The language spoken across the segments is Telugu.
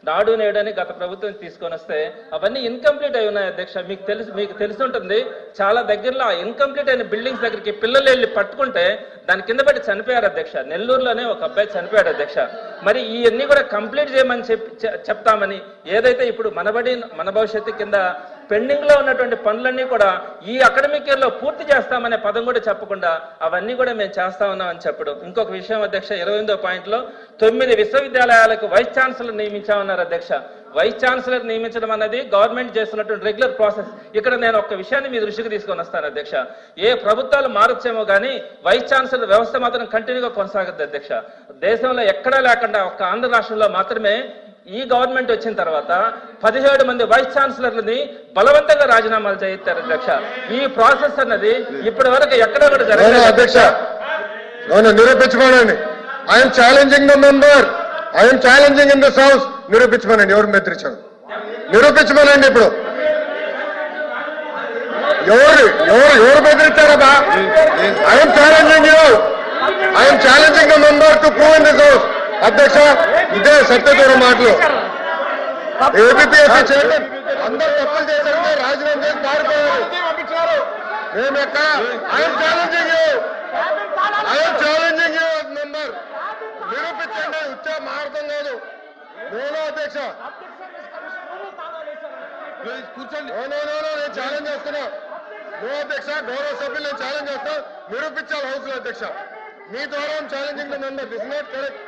నాడు నేడని గత ప్రభుత్వం తీసుకొని వస్తే అవన్నీ ఇన్కంప్లీట్ అయి ఉన్నాయి అధ్యక్ష. మీకు తెలిసి ఉంటుంది, చాలా దగ్గరలో ఆ ఇన్కంప్లీట్ అయిన బిల్డింగ్స్ దగ్గరికి పిల్లలు వెళ్ళి పట్టుకుంటే దాని కింద పడి చనిపోయారు అధ్యక్ష. నెల్లూరులోనే ఒక అబ్బాయి చనిపోయాడు అధ్యక్ష. మరి ఇవన్నీ కూడా కంప్లీట్ చేయమని చెప్తామని ఏదైతే ఇప్పుడు మన భవిష్యత్తు కింద పెండింగ్ లో ఉన్నటువంటి పనులన్నీ కూడా ఈ అకాడమిక్ ఇయర్ లో పూర్తి చేస్తామనే పదం కూడా చెప్పకుండా అవన్నీ కూడా మేము చేస్తా ఉన్నామని చెప్పడం. ఇంకొక విషయం అధ్యక్ష, 28వ పాయింట్లో 9 విశ్వవిద్యాలయాలకు వైస్ ఛాన్సలర్ నియమించామన్నారు అధ్యక్ష. వైస్ ఛాన్సలర్ నియమించడం అనేది గవర్నమెంట్ చేస్తున్నటువంటి రెగ్యులర్ ప్రాసెస్. ఇక్కడ నేను ఒక విషయాన్ని మీ దృష్టికి తీసుకొని వస్తాను అధ్యక్ష. ఏ ప్రభుత్వాలు మారొచ్చేమో కానీ వైస్ ఛాన్సలర్ వ్యవస్థ మాత్రం కంటిన్యూగా కొనసాగుద్ది అధ్యక్ష. దేశంలో ఎక్కడా లేకుండా ఒక్క ఆంధ్ర రాష్ట్రంలో మాత్రమే ఈ గవర్నమెంట్ వచ్చిన తర్వాత 17 మంది వైస్ ఛాన్సలర్లని బలవంతంగా రాజీనామాలు చేయిస్తారు అధ్యక్ష. ఈ ప్రాసెస్ అన్నది ఇప్పటి వరకు ఎక్కడ కూడా జరగలేదు అధ్యక్ష. నిరూపించుకోనండి. I'm challenging the member, I'm challenging in this house. నిరూపించుకోనండి, ఎవరు బెదిరించారు నిరూపించుకోనండి. ఇప్పుడు ఎవరు బెదిరించారబ్బా? I'm challenging you, I'm challenging the member to prove in this house. అధ్యక్ష, ఇదే సత్యదూరం మాటలు. ఏపీఎస్సీ చైర్మన్ అందరూ తప్పులు చేశారు, రాజీనామా చేసి పారిపోయారు. మేము ఎక్కడ? I'm challenging you, I'm challenging you member. నిరూపించండి, ఉచ్చా మారతం కాదు. నేను అధ్యక్ష కూర్చోండి. నేను ఛాలెంజ్ చేస్తున్నా. నో అధ్యక్ష, గౌరవ సభ్యులు నేను ఛాలెంజ్ చేస్తా. నిరూపించాలి హౌస్ లో అధ్యక్ష. మీ ద్వారా challenging the member. This not correct.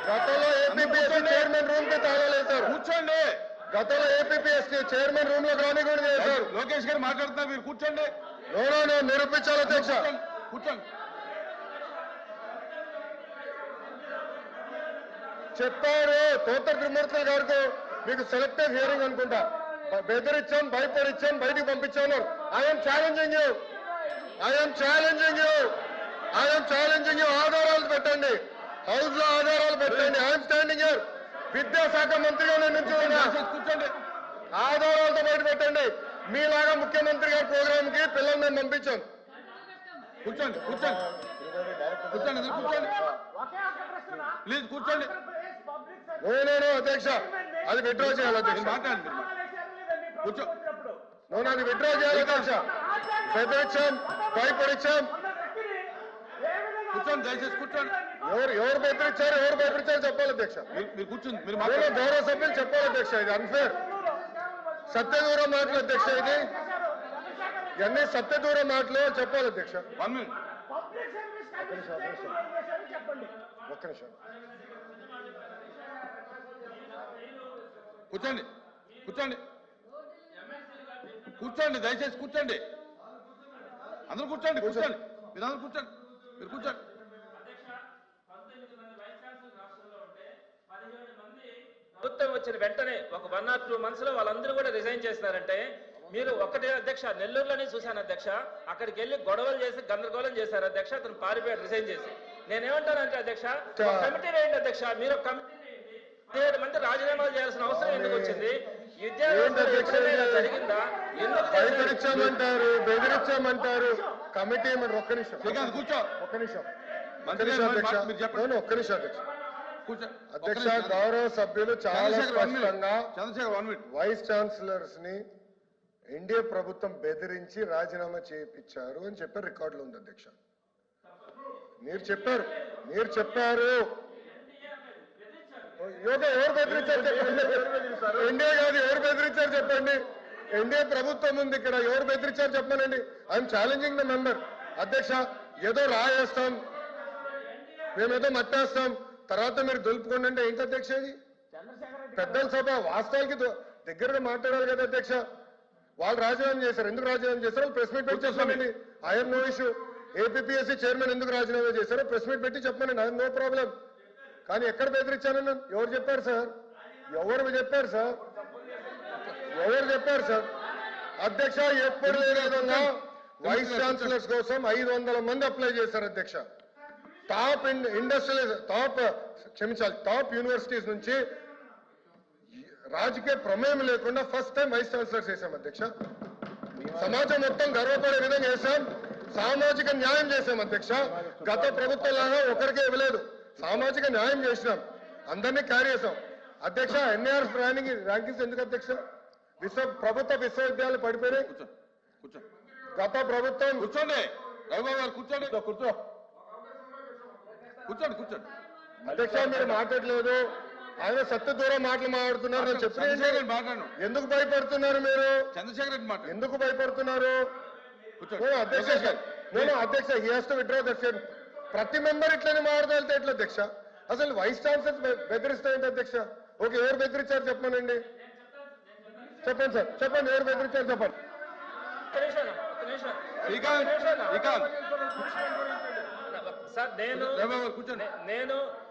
గతంలో ఏపీఎస్సీ చైర్మన్ రూమ్ కి తాళాలు వేశారు. కూర్చోండి. గతంలో ఏపీఎస్సీ చైర్మన్ రూమ్ లో రాని కూడా చేశారు. లోకేష్ గారు మాట్లాడుతున్నారు, మీరు కూర్చోండి. నేను నిరూపించాలి అధ్యక్ష. కూర్చోండి. చెప్పారు తోట త్రిమూర్తులు గారికి, మీకు సెలెక్టివ్ హియరింగ్ అనుకుంటా. బెదిరించాం, భయపడిచ్చాం, బయటికి పంపించాను. I'm challenging you, I'm challenging you, I'm challenging you. ఆధారాలు పెట్టండి, హౌస్ లో ఆధారాలు పెట్టండి. I'm standing here. విద్యాశాఖ మంత్రిగా నేను నిల్చున్నా. కూర్చోండి. ఆధారాలతో బయట పెట్టండి. మీలాగా ముఖ్యమంత్రి గారి ప్రోగ్రామ్ కి పిల్లలు మేము పంపించాం. కూర్చోండి, కూర్చోండి, కూర్చోండి, కూర్చోండి, ప్లీజ్ కూర్చోండి. నేను అధ్యక్ష, అది విత్డ్రా చేయాలి అధ్యక్ష. మాట్లాడండి, కూర్చో. అది విత్డ్రా చేయాలి అధ్యక్ష. బెదిరించాం, భయపడిచ్చాం. కూర్చోండి, దయచేసి కూర్చోండి. ఎవరు బెదిరించారు చెప్పాలి అధ్యక్ష. మీరు కూర్చోండి, మీరు గౌరవ సభ్యులు చెప్పాలి అధ్యక్ష. ఇది అన్ఫేర్. సత్యదూరం మాటలు అధ్యక్ష. ఇది ఇవన్నీ సత్యదూరం మాటలు చెప్పాలి అధ్యక్ష. 1 minute. ఒక్క నిమిషం. కూర్చోండి, కూర్చోండి, కూర్చోండి, దయచేసి కూర్చోండి. అందరూ కూర్చోండి, కూర్చోండి, మీరు అందరూ కూర్చోండి, మీరు కూర్చోండి. ప్రభుత్వం వచ్చిన వెంటనే ఒక 1 or 2 months లో వాళ్ళందరూ కూడా రిజైన్ చేస్తున్నారంటే మీరు ఒకటే అధ్యక్ష. నెల్లూరులోనే చూశాను అధ్యక్ష. అక్కడికి వెళ్ళి గొడవలు చేసి గందరగోళం చేశారు అధ్యక్ష. అతను పారిపోయాడు రిజైన్ చేసి. నేనేమంటానంటే అధ్యక్ష, కమిటీ వేయండి అధ్యక్ష. మీరు ఒక కమిటీ 17 మంది రాజీనామాలు చేయాల్సిన అవసరం ఎందుకు వచ్చింది? జరిగిందా? బెదిరించామంటారు, బెదిరించామంటారు. కమిటీ మరి ఒక్క నిమిషం కూర్చో. ఒక్క నిమిషం అధ్యక్ష. ఒక్క నిమిషం అధ్యక్ష. గౌరవ సభ్యులు చాలా స్పష్టంగా వైస్ ఛాన్సలర్స్ ని ఎన్డీఏ ప్రభుత్వం బెదిరించి రాజీనామా చేయించారు అని చెప్పారు. రికార్డులో ఉంది అధ్యక్ష. మీరు చెప్పారు ఎవరు బెదిరించారు చెప్పండి. ఎన్డీఏ కాదు, ఎవరు బెదిరించారు చెప్పండి. ఎన్డీఏ ప్రభుత్వం ఉంది ఇక్కడ, ఎవరు బెదిరించారు చెప్పానండి. ఐఎమ్ ఛాలెంజింగ్ ద మెంబర్ అధ్యక్ష. ఏదో రాయేస్తాం, మేమేదో మట్టేస్తాం, తర్వాత మీరు దులుపుకోండి అంటే ఏంటి అధ్యక్ష? ఇది పెద్దల సభ. వాస్తవానికి దగ్గరగా మాట్లాడాలి కదా అధ్యక్ష. వాళ్ళు రాజీనామా చేశారు. ఎందుకు రాజీనామా చేశారు? ప్రెస్ మీట్ పెట్టి చెప్పండి. I'm no issue. APSC chairman ఎందుకు రాజీనామా చేశారో ప్రెస్ మీట్ పెట్టి చెప్పండి. I'm no problem. కానీ ఎక్కడ బెదిరించానని ఎవరు చెప్పారు సార్? ఎవరు చెప్పారు సార్? అధ్యక్ష, ఎప్పుడు లేని విధంగా వైస్ ఛాన్సలర్స్ కోసం 500 మంది అప్లై చేశారు అధ్యక్ష. టాప్ యూనివర్సిటీస్ నుంచి రాజకీయ ప్రమేయం లేకుండా ఫస్ట్ టైం వైస్ ఛాన్సలర్స్ చేశాం అధ్యక్ష. సమాజం మొత్తం గర్వపడే విధంగా చేశాం. సామాజిక న్యాయం చేశాం అధ్యక్ష. గత ప్రభుత్వంలాగా ఒకరికే ఇవ్వలేదు, సామాజిక న్యాయం చేసినాం, అందరినీ క్యారీ చేశాం. అధ్యక్ష ఎన్ఏఆర్ ర్యాంకింగ్స్ ఎందుకు అధ్యక్ష? ప్రభుత్వ విశ్వవిద్యాలయాలు పడిపోయినాయి. కూర్చోండి కూర్చోండి గత ప్రభుత్వం కూర్చోండి రవిబాబు గారు కూర్చోండి కూర్చో కూర్చోండి కూర్చోండి. అధ్యక్ష మీరు మాట్లాడలేదు, ఆయన సత్య దూరం మాటలు మాట్లాడుతున్నారు. నేను చంద్రశేఖర్ చెప్పలేదు రెడ్డి మాట్లాడు. ఎందుకు భయపడుతున్నారు మీరు? చంద్రశేఖర్ రెడ్డి మాట్లాడు. ఎందుకు భయపడుతున్నారు? అధ్యక్ష అధ్యక్ష he has to withdraw the statement. ప్రతి మెంబర్ ఇట్లనే మాట్లాడితే ఎట్లా అధ్యక్ష? అసలు వైస్ ఛాన్సలర్ బెదిరిస్తాయంటే అధ్యక్ష? ఓకే, ఎవరు బెదిరించారు చెప్పమనండి. చెప్పండి సార్, చెప్పండి ఎవరు బెదిరించారు చెప్పండి. శ్రీకాంత్ శ్రీకాంత్ సార్ రవిబాబు గారు కూర్చోండి.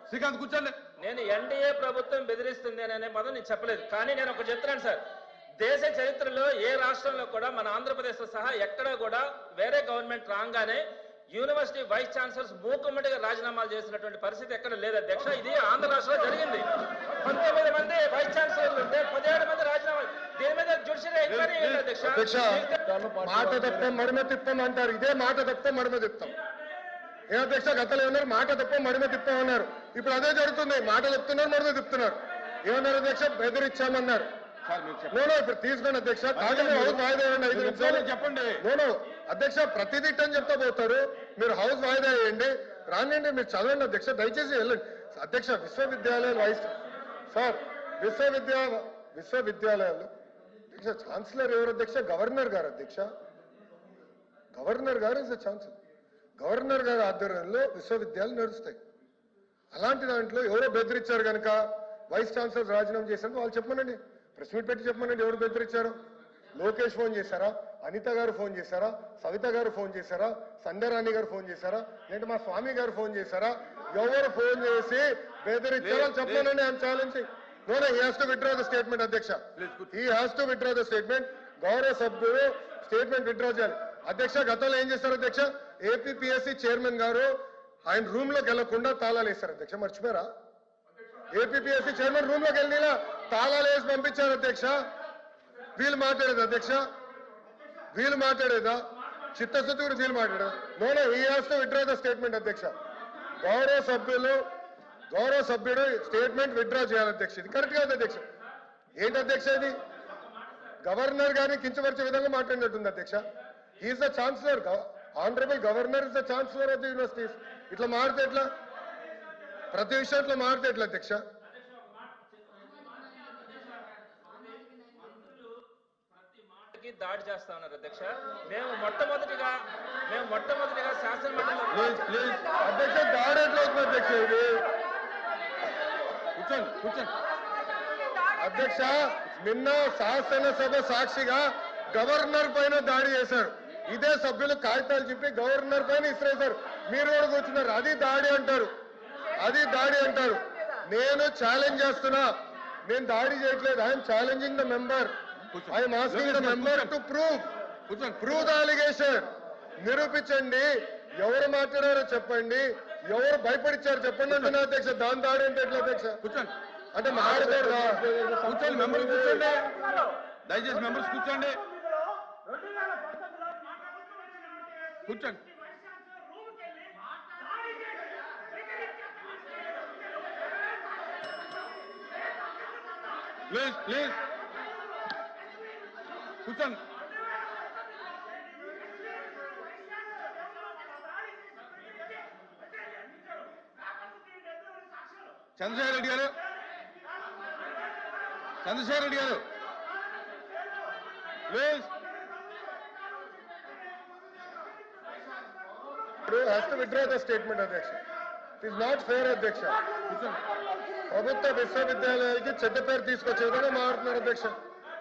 శ్రీకాంత్ కూర్చోండి. నేను ఎన్డీఏ ప్రభుత్వం బెదిరిస్తుంది అనే పదం నేను చెప్పలేదు. కానీ నేను ఒకటి చెప్తున్నాను సార్, దేశ చరిత్రలో ఏ రాష్ట్రంలో కూడా మన ఆంధ్రప్రదేశ్ సహా ఎక్కడా కూడా వేరే గవర్నమెంట్ రాగానే యూనివర్సిటీ వైస్ ఛాన్సలర్స్ మూకుమ్మడిగా రాజీనామాలు చేసినటువంటి పరిస్థితి ఎక్కడ లేదు అధ్యక్ష. ఇది ఆంధ్ర రాష్ట్రంలో జరిగింది. 19 మంది వైస్ ఛాన్సలర్లు ఉంటే 17 మంది రాజీనామాలు. దీని మీద జ్యుడిషియల్ ఎంక్వైరీ అధ్యక్ష. మాట తప్పం మడిమ తిప్పం అంటారు. ఇదే మాట తప్పం మడిమ తిప్పాం. ఏ అధ్యక్ష గతంలో ఏమన్నారు? మాట తప్ప మడిమ తిప్పామన్నారు. ఇప్పుడు అదే జరుగుతుంది. మాట చెప్తున్నారు, మడిమ తిప్పుతున్నారు. ఏమన్నారు అధ్యక్ష? బెదిరించామన్నారు. నేను ఇప్పుడు తీసుకోండి అధ్యక్ష. కాదని హౌస్ వాయిదా వేయండి 5 నిమిషాలు చెప్పండి. నేను అధ్యక్ష ప్రతిదీ అని చెప్తా పోతారు. మీరు హౌస్ వాయిదా వేయండి, రానండి, మీరు చదవండి అధ్యక్ష, దయచేసి వెళ్ళండి. అధ్యక్ష విశ్వవిద్యాలయాలు వైస్ సార్ విశ్వవిద్యాలయాలు అధ్యక్ష ఛాన్సలర్ ఎవరు అధ్యక్ష? గవర్నర్ గారు అధ్యక్ష. గవర్నర్ గారు ఇస్ ద ఛాన్సలర్. గవర్నర్ గారి ఆధ్వర్యంలో విశ్వవిద్యాలయాలు నడుస్తాయి. అలాంటి దాంట్లో ఎవరో బెదిరించారు కనుక వైస్ ఛాన్సలర్ రాజీనామా చేశారు. వాళ్ళు చెప్పమనండి, ప్రెస్ మీట్ పెట్టి చెప్పమనండి ఎవరు బెదిరించారు. లోకేష్ ఫోన్ చేశారా? అనిత గారు ఫోన్ చేశారా? సవిత గారు ఫోన్ చేశారా? సంధ్యారాణి గారు ఫోన్ చేశారా? లేదంటే మా స్వామి గారు ఫోన్ చేశారా? ఎవరు ఫోన్ చేసి బెదిరించారో చెప్పమనండి. I'm challenging. No he has to withdraw the statement అధ్యక్ష. He has to withdraw the statement. గౌరవ సభ్యులు స్టేట్మెంట్ విత్డ్రా చేయాలి అధ్యక్ష. గతంలో ఏం చేశారు అధ్యక్ష? ఏపీపీఎస్సీ చైర్మన్ గారు ఆయన రూమ్ లోకి వెళ్లకుండా తాళాలు వేశారు అధ్యక్ష. మర్చిపోయారా? ఏపీపీఎస్సీ చైర్మన్ రూమ్ లోకి వెళ్ళి తాళాలు వేసి పంపించారు అధ్యక్ష. వీళ్ళు మాట్లాడేది అధ్యక్ష? వీళ్ళు మాట్లాడేదా? చిత్తశుద్ధి కూడా వీళ్ళు మాట్లాడేదా? No he has to withdraw the statement అధ్యక్ష. గౌరవ సభ్యుడు స్టేట్మెంట్ విత్డ్రా చేయాలి అధ్యక్ష. ఇది కరెక్ట్ కాదు అధ్యక్ష. ఏంటి అధ్యక్ష ఇది? గవర్నర్ గారిని కించపరిచే విధంగా మాట్లాడినట్టుంది అధ్యక్ష. He is the chancellor. Honourable governor is the chancellor of the universities. ఇట్లా మారితే ఎట్లా? ప్రతి విషయంలో మారితే ఎట్లా అధ్యక్ష? దాడి చేస్తా ఉన్నారు అధ్యక్ష. మేము మొట్టమొదటిగా శాసనమండలిలో అధ్యక్ష దాడి ఎట్లా అవుతుంది అధ్యక్ష? ఇది కూర్చోండి. అధ్యక్ష నిన్న శాసనసభ సాక్షిగా గవర్నర్ పైన దాడి చేశారు. ఇదే సభ్యులు కాగితాలు చెప్పి గవర్నర్ పైన ఇసిరేశారు. మీరు కూడా కూర్చున్నారు. అది దాడి అంటారు. నేను ఛాలెంజ్ చేస్తున్నా. నేను దాడి చేయట్లేదు. I'm challenging the member. I'm asking the member to prove the allegation. నిరూపించండి. ఎవరు మాట్లాడారో చెప్పండి, ఎవరు భయపడిచ్చారు చెప్పండి అంటున్నా అధ్యక్ష. దాని దాడి అంటే ఎట్లా అధ్యక్ష? కూర్చోండి అంటే మాట్లాడదా? కూర్చోండి. మెంబర్స్ కూర్చోండి, దయచేసి మెంబర్స్ కూర్చోండి. కూర్చోండి. ప్లీజ్ కూర్చోండి. చంద్రశేఖర్ రెడ్డి గారు please. has to withdraw the statement అధ్యక్ష. ఇట్ ఇస్ నాట్ ఫేర్ అధ్యక్ష. ప్రభుత్వ విశ్వవిద్యాలయాలకి చెడ్డ పేరు తీసుకొచ్చే విధంగా మారుతున్నారు అధ్యక్ష.